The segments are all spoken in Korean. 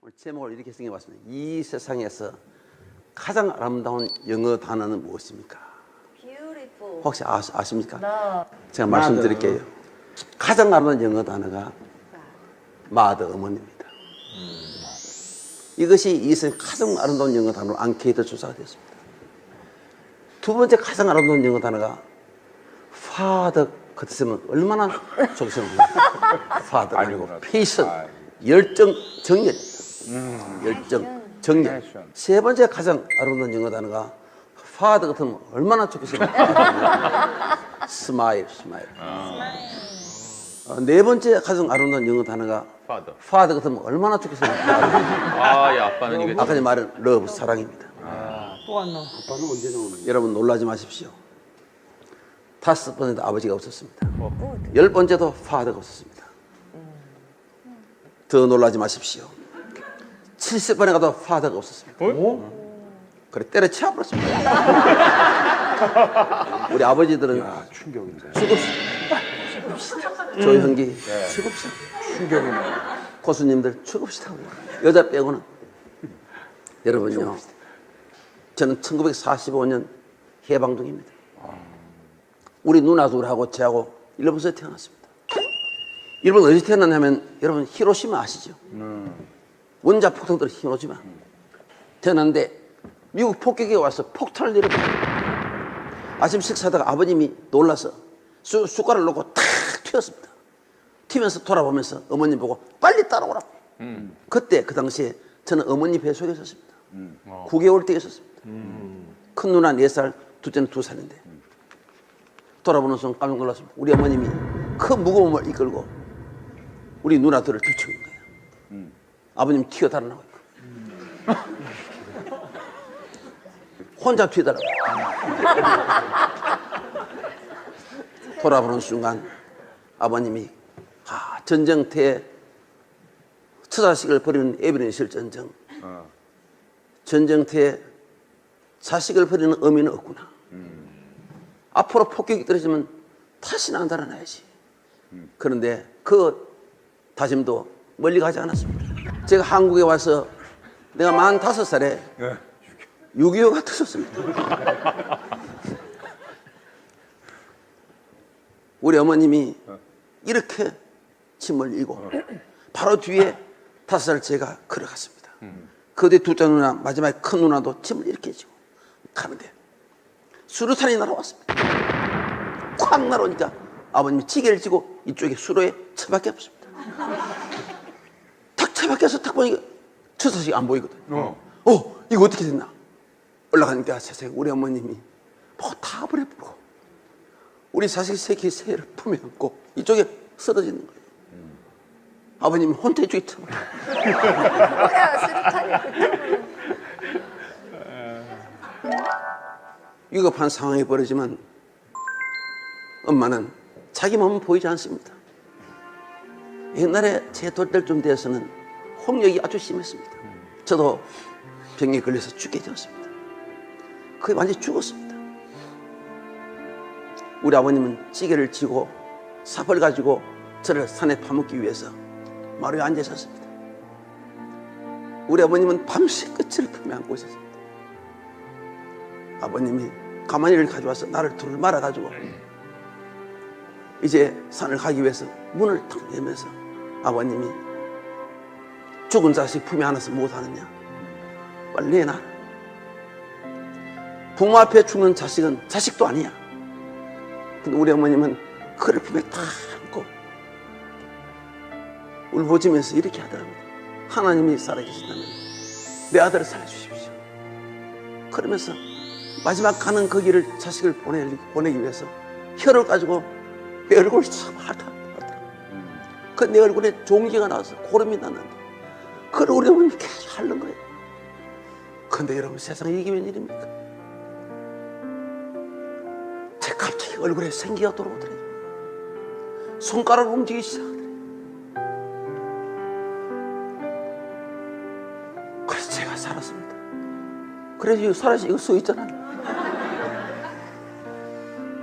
오늘 제목을 이렇게 생각해봤습니다. 이 세상에서 가장 아름다운 영어 단어는 무엇입니까? Beautiful. 혹시 아십니까? No. 제가 말씀드릴게요. 가장 아름다운 영어 단어가 마더, 어머니입니다. 이것이 이 세상 가장 아름다운 영어 단어로 앙케이트 조사가 됐습니다. 두 번째 가장 아름다운 영어 단어가 father 같으면 얼마나 좋겠습니까? father 아니고 patient, 열정, 정열입니다. 열정, 정열. 세 번째 가장 아름다운 영어 단어가 father 같으면 얼마나 좋겠습니까? smile, smile. 네 번째 가장 아름다운 영어 단어가 father 같으면 얼마나 좋겠습니까? 아, 야, 아빠는 이게 아까 전에 말한 love, 사랑입니다. 또 안 나와. 아빠는 언제 나오는 여러분 놀라지 마십시오. 다섯 번째도 아버지가 없었습니다. 열 번째도 father가 없었습니다. 더 놀라지 마십시오. 70번에 가도 father가 없었습니다. 그래 때려쳐 버렸습니다. 우리 아버지들은 충격인데. 죽읍시다. 조형기 죽읍시다. 충격이네. 고수님들 죽읍시다. 여자 빼고는. 여러분요, 저는 1945년 해방동입니다. 우리 누나 둘하고 저하고 일본에서 태어났습니다. 일본 어디서 태어났냐면 여러분 히로시마 아시죠? 원자 폭탄들 히로시마. 태어났는데 미국 폭격이 와서 폭탄을 내려버려요. 아침 식사하다가 아버님이 놀라서 숟가락을 놓고 탁 튀었습니다. 튀면서 돌아보면서 어머님 보고 빨리 따라오라고. 그때 그 당시에 저는 어머니 배 속에 있었습니다. 9개월 때 있었습니다. 큰 누나 4살, 둘째는 2살인데 돌아보는 순간 깜짝 놀랐습니다. 우리 어머님이 큰 무거움을 이끌고 우리 누나들을 들치는 거예요. 아버님 튀어 달아나고 있고 혼자 튀어달라고. 돌아보는 순간 아버님이 전쟁터에 처자식을 버리는 에비런실 전쟁, 전쟁터에 자식을 버리는 의미는 없구나. 앞으로 폭격이 떨어지면 다시는 안 달아나야지. 그런데 그 다짐도 멀리 가지 않았습니다. 제가 한국에 와서 내가 45살에 6.25가 터졌습니다. 우리 어머님이 이렇게 짐을 이고 바로 뒤에 5살 제가 걸어갔습니다. 그 뒤에 둘째 누나, 마지막에 큰 누나도 짐을 이렇게 지고 가는데 수류탄이 날아왔습니다. 콱 날아오니까 아버님이 지게를 지고 이쪽에 수로에 처박혀 없습니다. 탁 처박혀서 탁 보니까 처자식이 안 보이거든요. 이거 어떻게 됐나? 올라가니까 세상에 우리 어머님이 뭐 다 버려버리고 우리 자식 새끼 새를 품에 안고 이쪽에 쓰러지는 거예요. 아버님 혼자 이쪽에 처박혀. 위급한 상황이 벌어지면 엄마는 자기 몸은 보이지 않습니다. 옛날에 제 돌때쯤 되어서는 홍역이 아주 심했습니다. 저도 병에 걸려서 죽게 되었습니다. 거의 완전히 죽었습니다. 우리 아버님은 찌개를 지고 삽을 가지고 저를 산에 파묻기 위해서 마루에 앉아 있었습니다. 우리 아버님은 밤새 끝을 품에 안고 있었습니다. 아버님이 가마니를 가져와서 나를 둘을 말아가지고 이제 산을 가기 위해서 문을 탁 열면서 아버님이 죽은 자식 품에 안아서 못하느냐, 빨리 내놔. 부모 앞에 죽는 자식은 자식도 아니야. 근데 우리 어머님은 그를 품에 탁 안고 울부짖으면서 이렇게 하더랍니다. 하나님이 살아계신다면 내 아들을 살려주십시오. 그러면서 마지막 가는 그 길을 자식을 보내기 위해서 혀를 가지고 내 얼굴을 참 핥아. 그 내 얼굴에 종기가 나와서 고름이 났는데 그걸 우리 어머님이 계속 핥는 거예요. 근데 여러분 세상에 이게 웬일입니까? 제 갑자기 얼굴에 생기가 돌아오더래요. 손가락을 움직이기 시작하더래요. 그래서 제가 살았습니다. 그래서 이거 살아서 이거 써 있잖아요.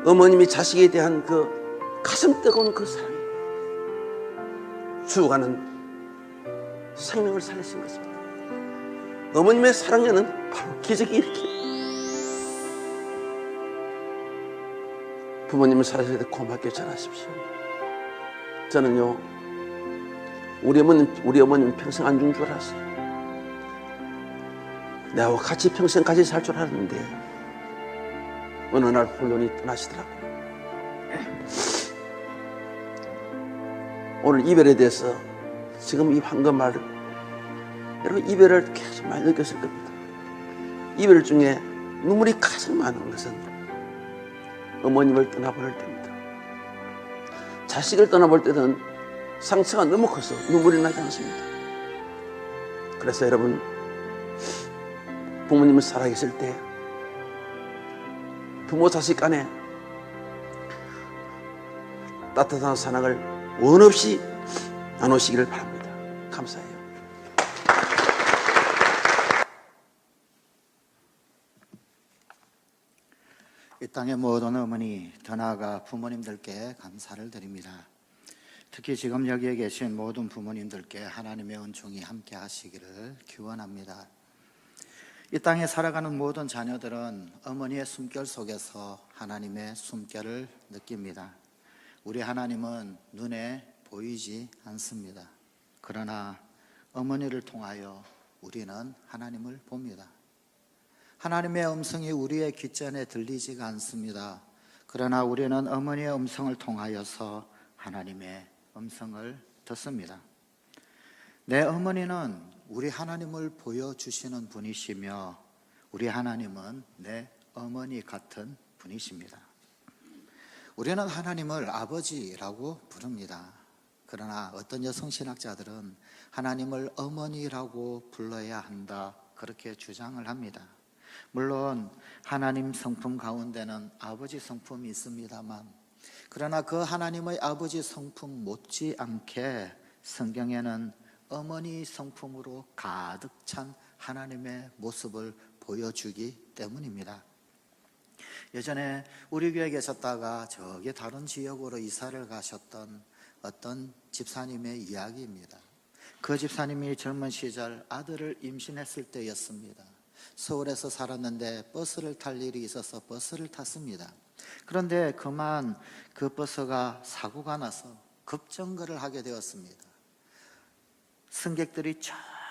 어머님이 자식에 대한 그 가슴 뜨거운 그 사랑이 죽어가는 생명을 살리신 것입니다. 어머님의 사랑에는 바로 기적이 일으킵니다. 부모님을 사랑하실 때 고맙게 전하십시오. 저는요, 우리 어머님 평생 안 준 줄 알았어요. 나와 같이 평생 같이 살 줄 알았는데 어느 날 홀연히 떠나시더라고요. 오늘 이별에 대해서 지금 이 황금 말, 여러분 이별을 계속 많이 느꼈을 겁니다. 이별 중에 눈물이 가장 많은 것은 어머님을 떠나볼 때입니다. 자식을 떠나볼 때는 상처가 너무 커서 눈물이 나지 않습니다. 그래서 여러분, 부모님을 살아계실 때 부모 자식 간에 따뜻한 사랑을 원 없이 나누시기를 바랍니다. 감사해요. 이 땅의 모든 어머니, 더 나아가 부모님들께 감사를 드립니다. 특히 지금 여기에 계신 모든 부모님들께 하나님의 은총이 함께 하시기를 기원합니다. 이 땅에 살아가는 모든 자녀들은 어머니의 숨결 속에서 하나님의 숨결을 느낍니다. 우리 하나님은 눈에 보이지 않습니다. 그러나 어머니를 통하여 우리는 하나님을 봅니다. 하나님의 음성이 우리의 귓전에 들리지가 않습니다. 그러나 우리는 어머니의 음성을 통하여서 하나님의 음성을 듣습니다. 내 어머니는 우리 하나님을 보여주시는 분이시며 우리 하나님은 내 어머니 같은 분이십니다. 우리는 하나님을 아버지라고 부릅니다. 그러나 어떤 여성신학자들은 하나님을 어머니라고 불러야 한다, 그렇게 주장을 합니다. 물론 하나님 성품 가운데는 아버지 성품이 있습니다만, 그러나 그 하나님의 아버지 성품 못지않게 성경에는 어머니 성품으로 가득 찬 하나님의 모습을 보여주기 때문입니다. 예전에 우리 교회에 계셨다가 저기 다른 지역으로 이사를 가셨던 어떤 집사님의 이야기입니다. 그 집사님이 젊은 시절 아들을 임신했을 때였습니다. 서울에서 살았는데 버스를 탈 일이 있어서 버스를 탔습니다. 그런데 그만 그 버스가 사고가 나서 급정거를 하게 되었습니다. 승객들이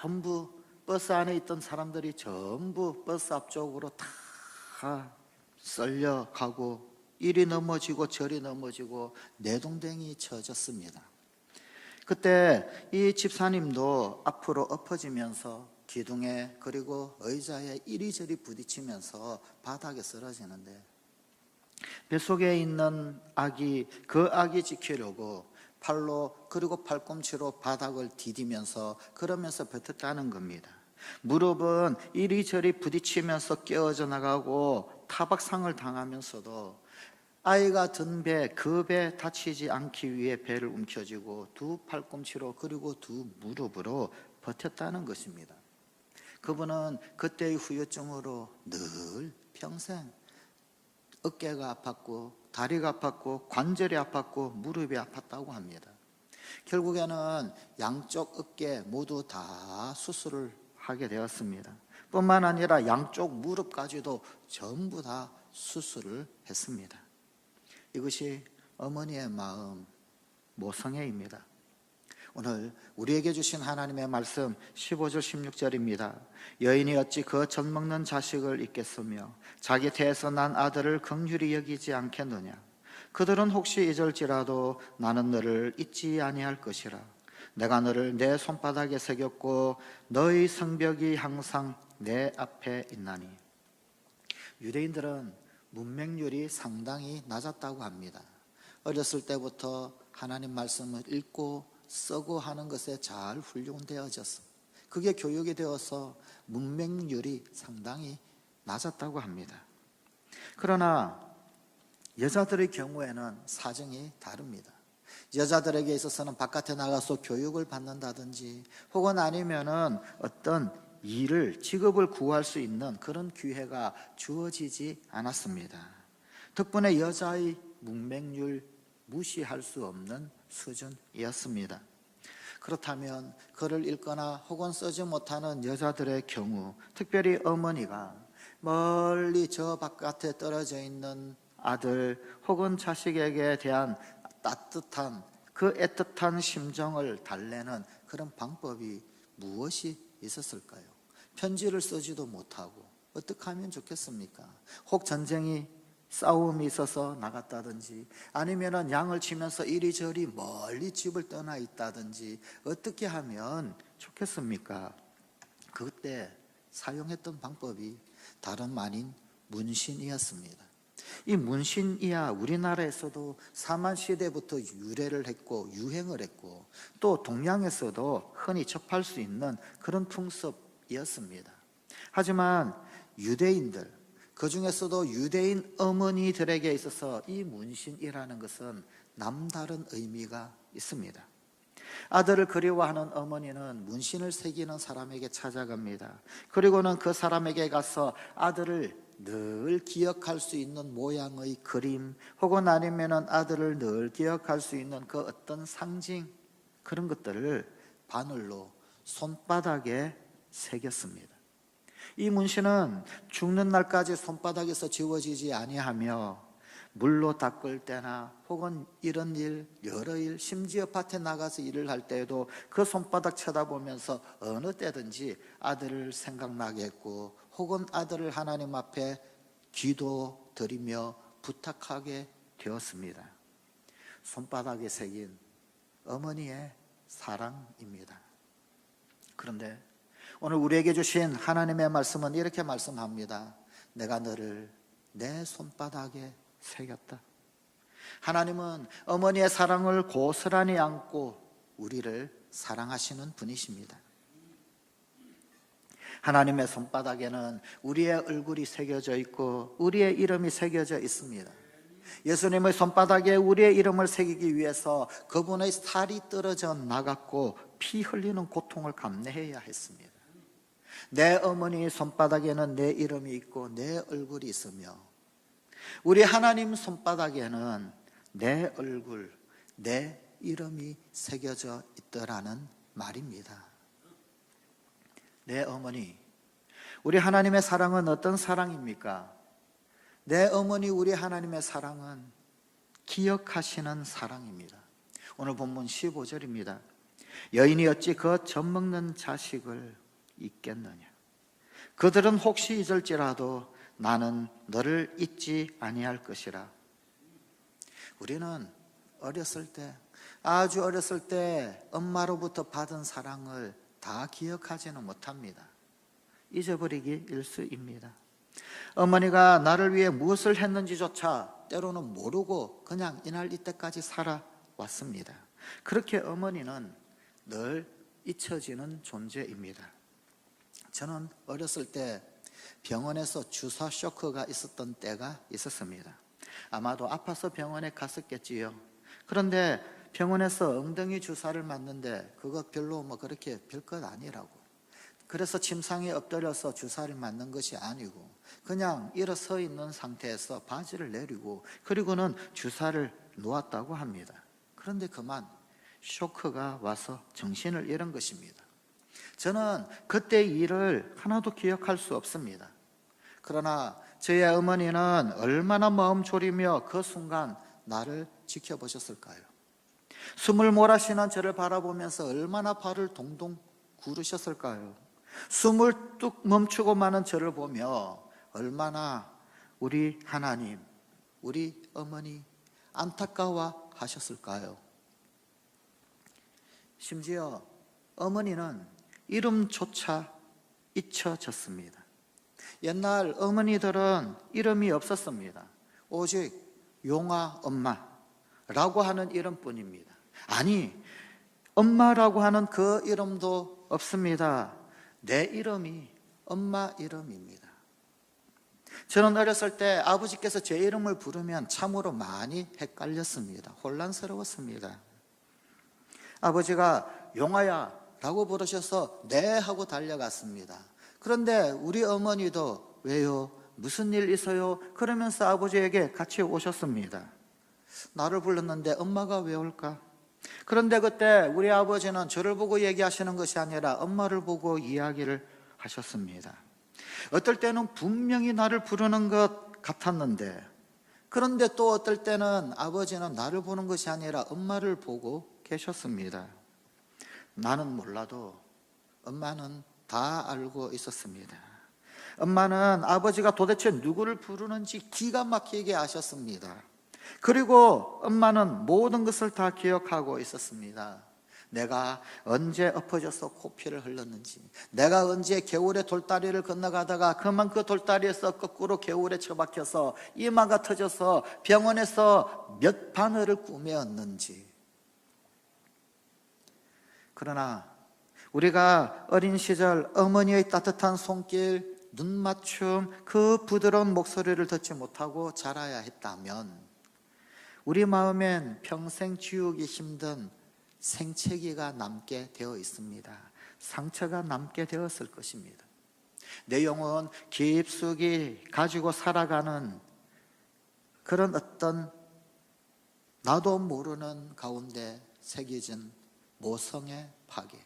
전부, 버스 안에 있던 사람들이 전부 버스 앞쪽으로 다 썰려가고 이리 넘어지고 저리 넘어지고 내동댕이 쳐졌습니다. 그때 이 집사님도 앞으로 엎어지면서 기둥에 그리고 의자에 이리저리 부딪히면서 바닥에 쓰러지는데, 뱃속에 있는 아기, 그 아기 지키려고 팔로 그리고 팔꿈치로 바닥을 디디면서 그러면서 버텼다는 겁니다. 무릎은 이리저리 부딪히면서 깨어져 나가고 타박상을 당하면서도 아이가 든 배, 그 배 다치지 않기 위해 배를 움켜쥐고 두 팔꿈치로 그리고 두 무릎으로 버텼다는 것입니다. 그분은 그때의 후유증으로 늘 평생 어깨가 아팠고 다리가 아팠고 관절이 아팠고 무릎이 아팠다고 합니다. 결국에는 양쪽 어깨 모두 다 수술을 하게 되었습니다. 뿐만 아니라 양쪽 무릎까지도 전부 다 수술을 했습니다. 이것이 어머니의 마음, 모성애입니다. 오늘 우리에게 주신 하나님의 말씀 15절 16절입니다. 여인이 어찌 그 젖먹는 자식을 잊겠으며 자기 태에서 난 아들을 긍휼히 여기지 않겠느냐. 그들은 혹시 잊을지라도 나는 너를 잊지 아니할 것이라. 내가 너를 내 손바닥에 새겼고 너의 성벽이 항상 내 앞에 있나니. 유대인들은 문맹률이 상당히 낮았다고 합니다. 어렸을 때부터 하나님 말씀을 읽고 쓰고 하는 것에 잘 훈련되어졌어. 그게 교육이 되어서 문맹률이 상당히 낮았다고 합니다. 그러나 여자들의 경우에는 사정이 다릅니다. 여자들에게 있어서는 바깥에 나가서 교육을 받는다든지 혹은 아니면은 어떤 일을, 직업을 구할 수 있는 그런 기회가 주어지지 않았습니다. 덕분에 여자의 문맹률 무시할 수 없는 수준이었습니다. 그렇다면 글을 읽거나 혹은 쓰지 못하는 여자들의 경우, 특별히 어머니가 멀리 저 바깥에 떨어져 있는 아들 혹은 자식에게 대한 따뜻한 그 애틋한 심정을 달래는 그런 방법이 무엇이 있었을까요? 편지를 쓰지도 못하고 어떻게 하면 좋겠습니까? 혹 전쟁이 싸움이 있어서 나갔다든지 아니면은 양을 치면서 이리저리 멀리 집을 떠나 있다든지 어떻게 하면 좋겠습니까? 그때 사용했던 방법이 다름 아닌 문신이었습니다. 이 문신이야 우리나라에서도 사만시대부터 유래를 했고 유행을 했고 또 동양에서도 흔히 접할 수 있는 그런 풍습이었습니다. 하지만 유대인들, 그 중에서도 유대인 어머니들에게 있어서 이 문신이라는 것은 남다른 의미가 있습니다. 아들을 그리워하는 어머니는 문신을 새기는 사람에게 찾아갑니다. 그리고는 그 사람에게 가서 아들을 늘 기억할 수 있는 모양의 그림 혹은 아니면은 아들을 늘 기억할 수 있는 그 어떤 상징, 그런 것들을 바늘로 손바닥에 새겼습니다. 이 문신은 죽는 날까지 손바닥에서 지워지지 아니하며 물로 닦을 때나 혹은 이런 일, 여러 일, 심지어 밭에 나가서 일을 할 때에도 그 손바닥 쳐다보면서 어느 때든지 아들을 생각나게 했고 혹은 아들을 하나님 앞에 기도 드리며 부탁하게 되었습니다. 손바닥에 새긴 어머니의 사랑입니다. 그런데 오늘 우리에게 주신 하나님의 말씀은 이렇게 말씀합니다. 내가 너를 내 손바닥에 새겼다. 하나님은 어머니의 사랑을 고스란히 안고 우리를 사랑하시는 분이십니다. 하나님의 손바닥에는 우리의 얼굴이 새겨져 있고 우리의 이름이 새겨져 있습니다. 예수님의 손바닥에 우리의 이름을 새기기 위해서 그분의 살이 떨어져 나갔고 피 흘리는 고통을 감내해야 했습니다. 내 어머니 손바닥에는 내 이름이 있고 내 얼굴이 있으며 우리 하나님 손바닥에는 내 얼굴, 내 이름이 새겨져 있더라는 말입니다. 내 어머니, 우리 하나님의 사랑은 어떤 사랑입니까? 내 어머니, 우리 하나님의 사랑은 기억하시는 사랑입니다. 오늘 본문 15절입니다. 여인이 어찌 그 젖먹는 자식을 잊겠느냐? 그들은 혹시 잊을지라도 나는 너를 잊지 아니할 것이라. 우리는 어렸을 때, 아주 어렸을 때 엄마로부터 받은 사랑을 다 기억하지는 못합니다. 잊어버리기 일쑤입니다. 어머니가 나를 위해 무엇을 했는지조차 때로는 모르고 그냥 이날 이때까지 살아왔습니다. 그렇게 어머니는 늘 잊혀지는 존재입니다. 저는 어렸을 때 병원에서 주사 쇼크가 있었던 때가 있었습니다. 아마도 아파서 병원에 갔었겠지요. 그런데 병원에서 엉덩이 주사를 맞는데 그거 별로 그렇게 별것 아니라고. 그래서 침상에 엎드려서 주사를 맞는 것이 아니고 그냥 일어서 있는 상태에서 바지를 내리고 그리고는 주사를 놓았다고 합니다. 그런데 그만 쇼크가 와서 정신을 잃은 것입니다. 저는 그때 일을 하나도 기억할 수 없습니다. 그러나 저희 어머니는 얼마나 마음 졸이며 그 순간 나를 지켜보셨을까요? 숨을 몰아쉬는 저를 바라보면서 얼마나 발을 동동 구르셨을까요? 숨을 뚝 멈추고 마는 저를 보며 얼마나 우리 하나님, 우리 어머니 안타까워 하셨을까요? 심지어 어머니는 이름조차 잊혀졌습니다. 옛날 어머니들은 이름이 없었습니다. 오직 용아 엄마라고 하는 이름뿐입니다. 아니, 엄마라고 하는 그 이름도 없습니다. 내 이름이 엄마 이름입니다. 저는 어렸을 때 아버지께서 제 이름을 부르면 참으로 많이 헷갈렸습니다. 혼란스러웠습니다. 아버지가 용아야 라고 부르셔서 네 하고 달려갔습니다. 그런데 우리 어머니도 왜요? 무슨 일 있어요? 그러면서 아버지에게 같이 오셨습니다. 나를 불렀는데 엄마가 왜 올까? 그런데 그때 우리 아버지는 저를 보고 얘기하시는 것이 아니라 엄마를 보고 이야기를 하셨습니다. 어떨 때는 분명히 나를 부르는 것 같았는데, 그런데 또 어떨 때는 아버지는 나를 보는 것이 아니라 엄마를 보고 계셨습니다. 나는 몰라도 엄마는 다 알고 있었습니다. 엄마는 아버지가 도대체 누구를 부르는지 기가 막히게 아셨습니다. 그리고 엄마는 모든 것을 다 기억하고 있었습니다. 내가 언제 엎어져서 코피를 흘렸는지, 내가 언제 개울에 돌다리를 건너가다가 그만 그 돌다리에서 거꾸로 개울에 처박혀서 이마가 터져서 병원에서 몇 바늘을 꾸며었는지. 그러나 우리가 어린 시절 어머니의 따뜻한 손길, 눈맞춤, 그 부드러운 목소리를 듣지 못하고 자라야 했다면 우리 마음엔 평생 지우기 힘든 생채기가 남게 되어 있습니다. 상처가 남게 되었을 것입니다. 내 영혼 깊숙이 가지고 살아가는 그런 어떤 나도 모르는 가운데 새겨진 모성의 파괴.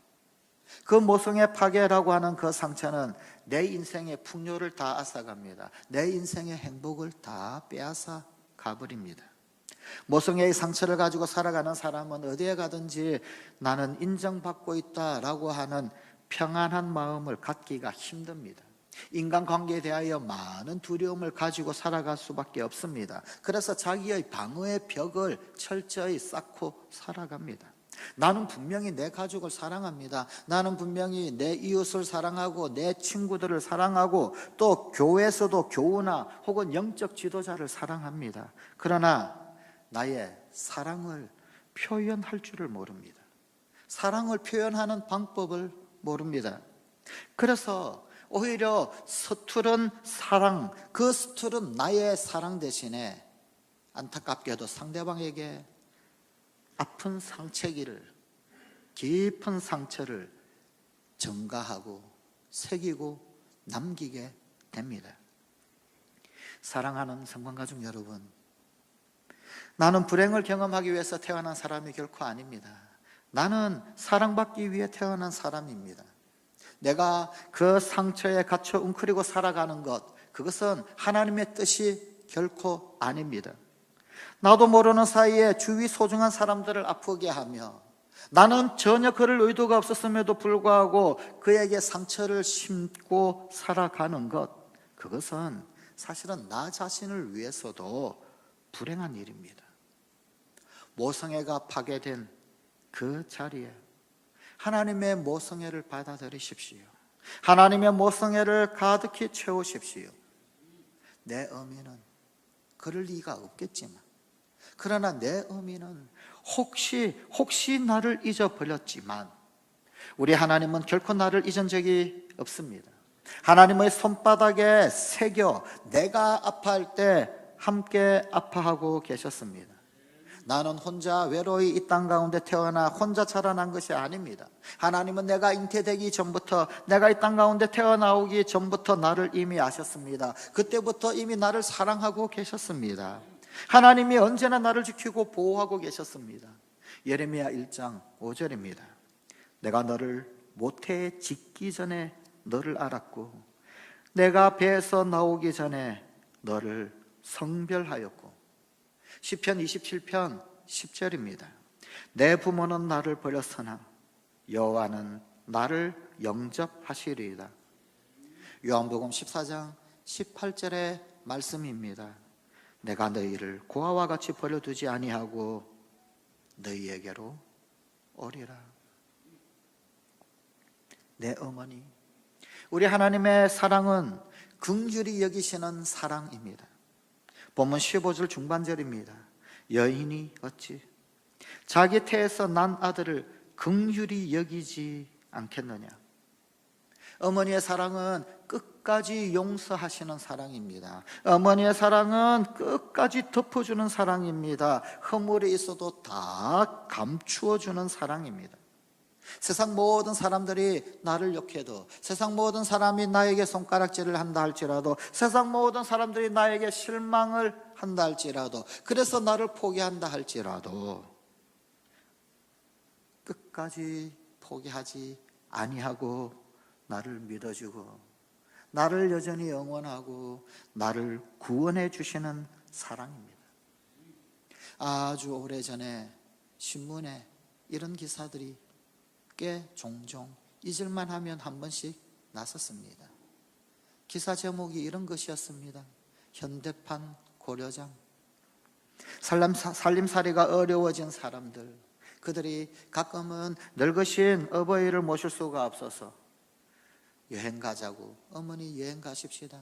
그 모성의 파괴라고 하는 그 상처는 내 인생의 풍요를 다 앗아갑니다. 내 인생의 행복을 다 빼앗아 가버립니다. 모성애의 상처를 가지고 살아가는 사람은 어디에 가든지 나는 인정받고 있다라고 하는 평안한 마음을 갖기가 힘듭니다. 인간관계에 대하여 많은 두려움을 가지고 살아갈 수밖에 없습니다. 그래서 자기의 방어의 벽을 철저히 쌓고 살아갑니다. 나는 분명히 내 가족을 사랑합니다. 나는 분명히 내 이웃을 사랑하고 내 친구들을 사랑하고 또 교회에서도 교우나 혹은 영적 지도자를 사랑합니다. 그러나 나의 사랑을 표현할 줄을 모릅니다. 사랑을 표현하는 방법을 모릅니다. 그래서 오히려 서투른 사랑, 그 서투른 나의 사랑 대신에 안타깝게도 상대방에게 아픈 상처기를, 깊은 상처를 전가하고 새기고 남기게 됩니다. 사랑하는 성관가족 여러분, 나는 불행을 경험하기 위해서 태어난 사람이 결코 아닙니다. 나는 사랑받기 위해 태어난 사람입니다. 내가 그 상처에 갇혀 웅크리고 살아가는 것, 그것은 하나님의 뜻이 결코 아닙니다. 나도 모르는 사이에 주위 소중한 사람들을 아프게 하며 나는 전혀 그럴 의도가 없었음에도 불구하고 그에게 상처를 심고 살아가는 것, 그것은 사실은 나 자신을 위해서도 불행한 일입니다. 모성애가 파괴된 그 자리에 하나님의 모성애를 받아들이십시오. 하나님의 모성애를 가득히 채우십시오. 내 어미는 그럴 리가 없겠지만, 그러나 내 어미는 혹시 나를 잊어버렸지만 우리 하나님은 결코 나를 잊은 적이 없습니다. 하나님의 손바닥에 새겨 내가 아파할 때 함께 아파하고 계셨습니다. 나는 혼자 외로이 이 땅 가운데 태어나 혼자 자라난 것이 아닙니다. 하나님은 내가 잉태되기 전부터, 내가 이 땅 가운데 태어나오기 전부터 나를 이미 아셨습니다. 그때부터 이미 나를 사랑하고 계셨습니다. 하나님이 언제나 나를 지키고 보호하고 계셨습니다. 예레미야 1장 5절입니다. 내가 너를 모태에 짓기 전에 너를 알았고 내가 배에서 나오기 전에 너를 성별하였고, 시편 27편 10절입니다. 내 부모는 나를 버렸으나 여호와는 나를 영접하시리이다. 요한복음 14장 18절의 말씀입니다. 내가 너희를 고아와 같이 버려두지 아니하고 너희에게로 오리라. 내 어머니, 우리 하나님의 사랑은 긍휼히 여기시는 사랑입니다. 본문 15절 중반절입니다. 여인이 어찌 자기 태에서 난 아들을 긍휼히 여기지 않겠느냐. 어머니의 사랑은 끝까지 용서하시는 사랑입니다. 어머니의 사랑은 끝까지 덮어주는 사랑입니다. 허물이 있어도 다 감추어주는 사랑입니다. 세상 모든 사람들이 나를 욕해도, 세상 모든 사람이 나에게 손가락질을 한다 할지라도, 세상 모든 사람들이 나에게 실망을 한다 할지라도, 그래서 나를 포기한다 할지라도 끝까지 포기하지 아니하고 나를 믿어주고 나를 여전히 응원하고 나를 구원해 주시는 사랑입니다. 아주 오래전에 신문에 이런 기사들이 꽤 종종 잊을만 하면 한 번씩 났었습니다. 기사 제목이 이런 것이었습니다. 현대판 고려장. 살림살이가 어려워진 사람들, 그들이 가끔은 늙으신 어버이를 모실 수가 없어서 여행 가자고, 어머니 여행 가십시다.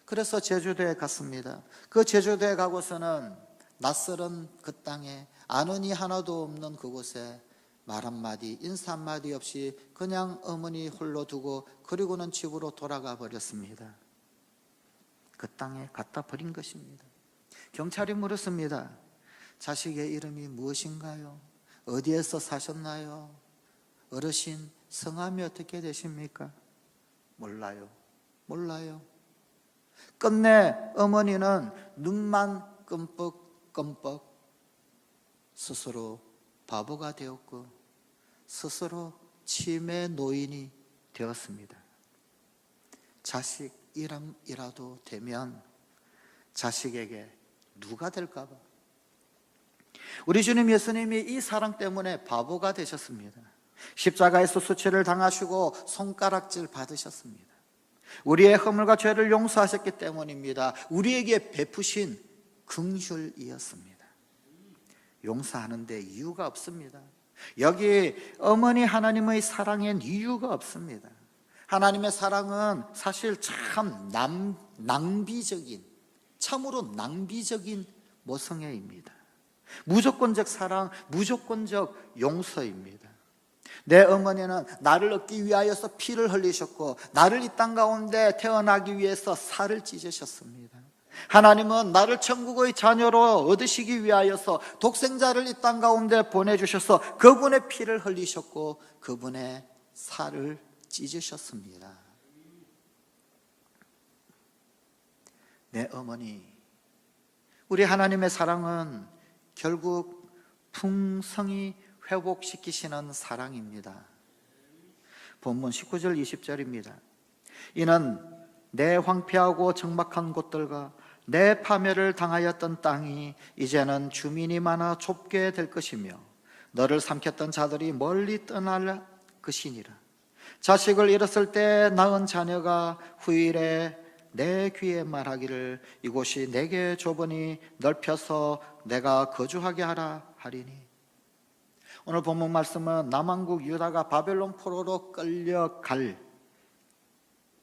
그래서 제주도에 갔습니다. 그 제주도에 가고서는 낯설은 그 땅에 아는 이 하나도 없는 그곳에 말 한마디, 인사 한마디 없이 그냥 어머니 홀로 두고 그리고는 집으로 돌아가 버렸습니다. 그 땅에 갖다 버린 것입니다. 경찰이 물었습니다. 자식의 이름이 무엇인가요? 어디에서 사셨나요? 어르신 성함이 어떻게 되십니까? 몰라요. 끝내 어머니는 눈만 끔뻑끔뻑 스스로 바보가 되었고 스스로 치매 노인이 되었습니다. 자식 이름이라도 되면 자식에게 누가 될까 봐. 우리 주님 예수님이 이 사랑 때문에 바보가 되셨습니다. 십자가에서 수치를 당하시고 손가락질 받으셨습니다. 우리의 허물과 죄를 용서하셨기 때문입니다. 우리에게 베푸신 긍휼이었습니다. 용서하는데 이유가 없습니다. 여기 어머니 하나님의 사랑엔 이유가 없습니다. 하나님의 사랑은 사실 참 낭비적인, 참으로 낭비적인 모성애입니다. 무조건적 사랑, 무조건적 용서입니다. 내 어머니는 나를 얻기 위하여서 피를 흘리셨고 나를 이 땅 가운데 태어나기 위해서 살을 찢으셨습니다. 하나님은 나를 천국의 자녀로 얻으시기 위하여서 독생자를 이 땅 가운데 보내주셔서 그분의 피를 흘리셨고 그분의 살을 찢으셨습니다. 내 어머니, 우리 하나님의 사랑은 결국 풍성히 회복시키시는 사랑입니다. 본문 19절 20절입니다. 이는 내 황폐하고 적막한 곳들과 내 파멸을 당하였던 땅이 이제는 주민이 많아 좁게 될 것이며 너를 삼켰던 자들이 멀리 떠날 것이니라. 자식을 잃었을 때 낳은 자녀가 후일에 내 귀에 말하기를 이곳이 내게 좁으니 넓혀서 내가 거주하게 하라 하리니. 오늘 본문 말씀은 남왕국 유다가 바벨론 포로로 끌려갈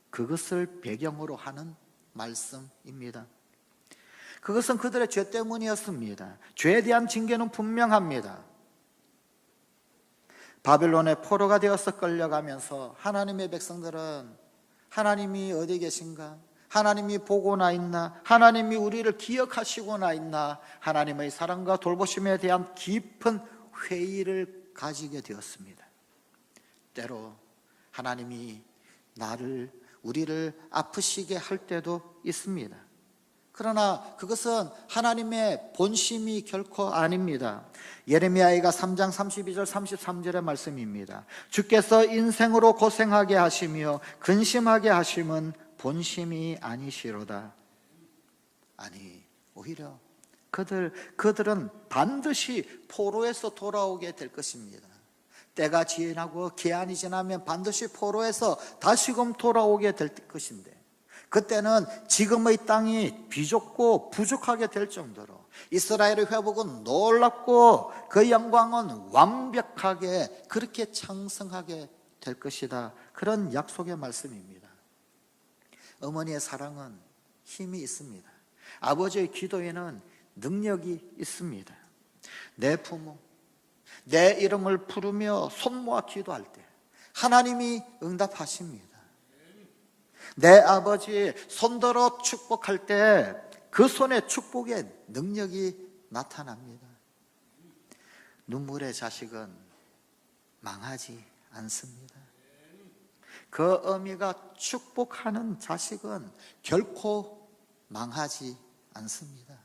그것을 배경으로 하는 말씀입니다. 그것은 그들의 죄 때문이었습니다. 죄에 대한 징계는 분명합니다. 바벨론의 포로가 되어서 끌려가면서 하나님의 백성들은 하나님이 어디 계신가? 하나님이 보고나 있나? 하나님이 우리를 기억하시고나 있나? 하나님의 사랑과 돌보심에 대한 깊은 회의를 가지게 되었습니다. 때로 하나님이 우리를 아프시게 할 때도 있습니다. 그러나 그것은 하나님의 본심이 결코 아닙니다. 예레미야가 3장 32절 33절의 말씀입니다. 주께서 인생으로 고생하게 하시며 근심하게 하심은 본심이 아니시로다. 아니, 오히려 그들은 반드시 포로에서 돌아오게 될 것입니다. 때가 지나고 기한이 지나면 반드시 포로에서 다시금 돌아오게 될 것인데, 그때는 지금의 땅이 비좁고 부족하게 될 정도로 이스라엘의 회복은 놀랍고 그 영광은 완벽하게 그렇게 창성하게 될 것이다. 그런 약속의 말씀입니다. 어머니의 사랑은 힘이 있습니다. 아버지의 기도에는 능력이 있습니다. 내 부모, 내 이름을 부르며 손 모아 기도할 때 하나님이 응답하십니다. 내 아버지 손들어 축복할 때 그 손에 축복의 능력이 나타납니다. 눈물의 자식은 망하지 않습니다. 그 어미가 축복하는 자식은 결코 망하지 않습니다.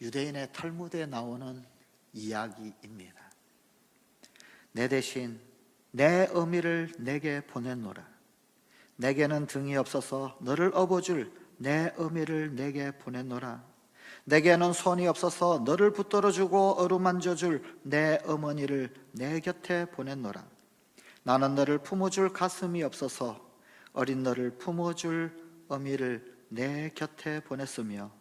유대인의 탈무드에 나오는 이야기입니다. 내 대신 내 어미를 내게 보냈노라. 내게는 등이 없어서 너를 업어줄 내 어미를 내게 보냈노라. 내게는 손이 없어서 너를 붙들어주고 어루만져줄 내 어머니를 내 곁에 보냈노라. 나는 너를 품어줄 가슴이 없어서 어린 너를 품어줄 어미를 내 곁에 보냈으며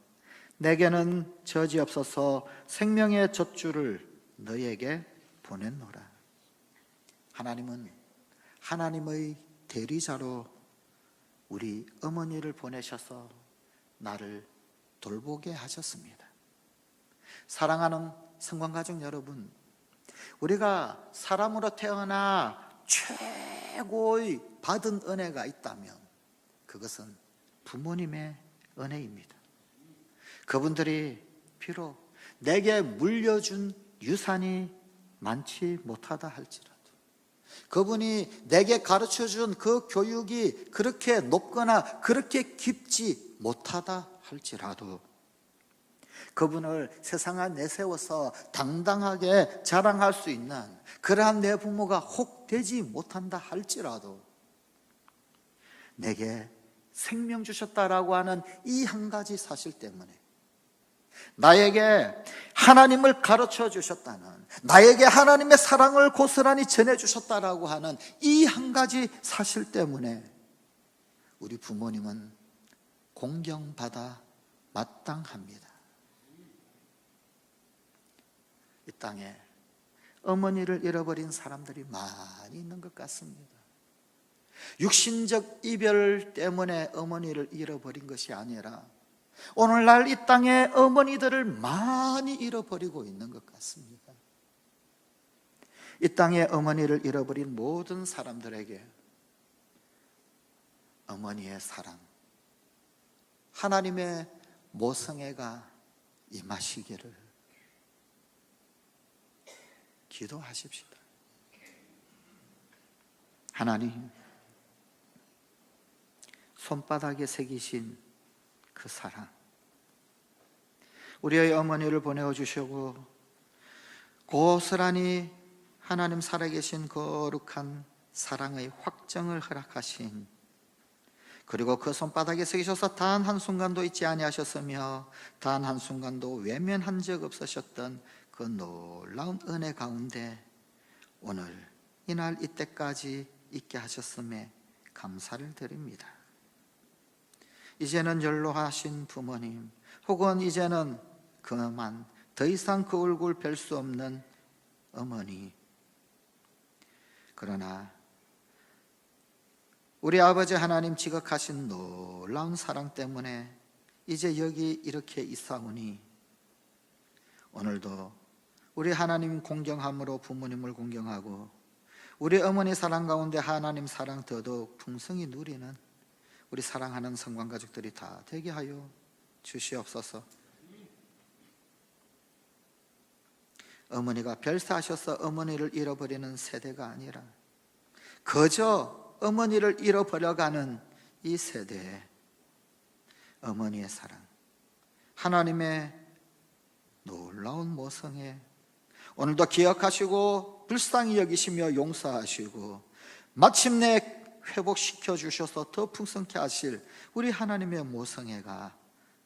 내게는 젖이 없어서 생명의 젖줄을 너에게 보냈노라. 하나님은 하나님의 대리자로 우리 어머니를 보내셔서 나를 돌보게 하셨습니다. 사랑하는 성관가족 여러분, 우리가 사람으로 태어나 최고의 받은 은혜가 있다면 그것은 부모님의 은혜입니다. 그분들이 비록 내게 물려준 유산이 많지 못하다 할지라도, 그분이 내게 가르쳐준 그 교육이 그렇게 높거나 그렇게 깊지 못하다 할지라도, 그분을 세상에 내세워서 당당하게 자랑할 수 있는 그러한 내 부모가 혹 되지 못한다 할지라도, 내게 생명 주셨다라고 하는 이 한 가지 사실 때문에, 나에게 하나님을 가르쳐 주셨다는, 나에게 하나님의 사랑을 고스란히 전해 주셨다라고 하는 이 한 가지 사실 때문에 우리 부모님은 공경받아 마땅합니다. 이 땅에 어머니를 잃어버린 사람들이 많이 있는 것 같습니다. 육신적 이별 때문에 어머니를 잃어버린 것이 아니라 오늘날 이 땅에 어머니들을 많이 잃어버리고 있는 것 같습니다. 이 땅에 어머니를 잃어버린 모든 사람들에게 어머니의 사랑, 하나님의 모성애가 임하시기를 기도하십시다. 하나님, 손바닥에 새기신 그 사랑, 우리의 어머니를 보내어 주시고 고스란히 하나님 살아계신 거룩한 사랑의 확정을 허락하신, 그리고 그 손바닥에 새기셔서 단 한순간도 잊지 아니하셨으며 단 한순간도 외면한 적 없으셨던 그 놀라운 은혜 가운데 오늘 이날 이때까지 있게 하셨음에 감사를 드립니다. 이제는 연로하신 부모님, 혹은 이제는 그만 더 이상 그 얼굴 뵐 수 없는 어머니, 그러나 우리 아버지 하나님 지극하신 놀라운 사랑 때문에 이제 여기 이렇게 있사오니 오늘도 우리 하나님 공경함으로 부모님을 공경하고 우리 어머니 사랑 가운데 하나님 사랑 더더욱 풍성히 누리는 우리 사랑하는 성관가족들이 다 되게 하여 주시옵소서. 어머니가 별세하셔서 어머니를 잃어버리는 세대가 아니라 그저 어머니를 잃어버려가는 이 세대에 어머니의 사랑, 하나님의 놀라운 모성애 오늘도 기억하시고 불쌍히 여기시며 용서하시고 마침내 회복시켜 주셔서 더 풍성케 하실 우리 하나님의 모성애가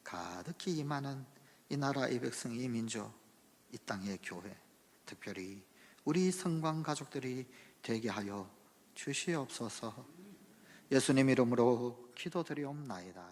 가득히 임하는 이 나라, 이 백성, 이 민족, 이 땅의 교회, 특별히 우리 성관 가족들이 되게 하여 주시옵소서. 예수님 이름으로 기도드리옵나이다.